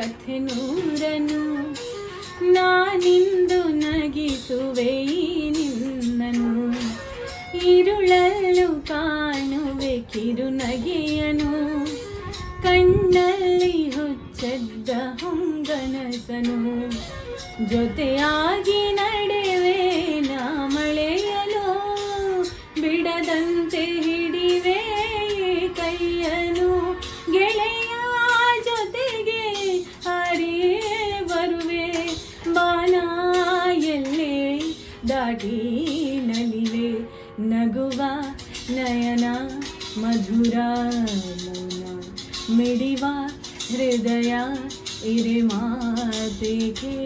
ಕಥೆ ನೂರನು ನಾನಿಂದು ನಗಿಸುವೆ ನಿನ್ನನು. ഇരുളಲ್ಲೂ ಕಾಣುವೆ ಕಿರುನಗೆಯನು ಕಣ್ಣಲ್ಲಿ ಹುಚ್ಚದ್ದ ಹೊಂಗನಸನು. ಜೊತೆಯಾಗಿ ನಡೆವೆ ನಾ ಮಳೆಯಲು ಬಿಡದಂತೆ ಹಿಡಿವೆ ಕೈಯನು. ಗೆಳೆಯ ಜೊತೆಗೆ ಹಾರಿಯೇ ಬರುವೆ ಬಾನ ಎಲ್ಲೇ ದಾಟಿ ನಲಿವೆ. ನಗುವ ನಯನ ಮಧುರ ಮೌನ ಮಿಡಿವ ಹೃದಯ ಇರೆ ಮಾತಿಗೆ.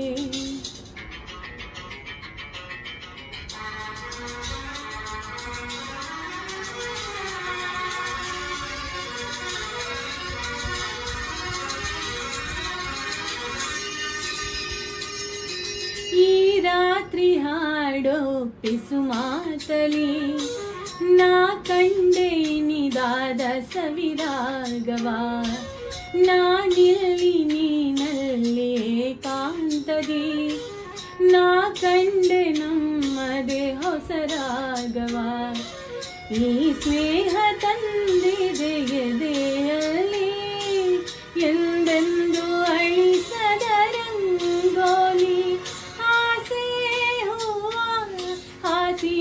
ಈ ರಾತ್ರಿ ಹಾಡೋ ಪಿಸು ಮಾತಲಿ ನಾ ಕಂಡೆ ನಿದಾದ ಸವಿರಾಗವ. ನಾನಿಲ್ಲಿ ನೀನಲ್ಲಿ ಏಕಾಂತದಿ ನಾ ಕಂಡೆ ನಮ್ಮದೇ ಹೊಸ ರಾಗವ. ಈ ಸ್ನೇಹ ತಂದಿದೆ ಎದೆಯಲ್ಲಿ ಎಂದೆಂದು ಅಳಿಸದ ರಂಗೋಲಿ. ಆಸೆ ಹೂವ ಹಾಸಿ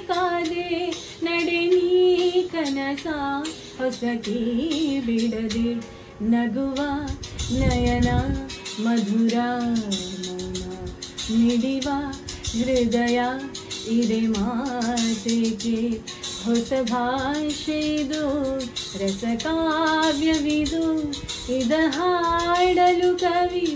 ಕಾದೆ ನಡೆ ನೀ ಕನಸ ಹೊಸಕಿ ಬಿಡದೆ. ನಗುವ ನಯನ ಮಧುರ ಮೌನ ಮಿಡಿವ ಹೃದಯ ಇರೆ ಮಾತಿಗೆ. ಹೊಸ ಭಾಷೆದು ರಸಕಾವ್ಯವಿದು ಇದ ಹಾಡಲು ಕವಿ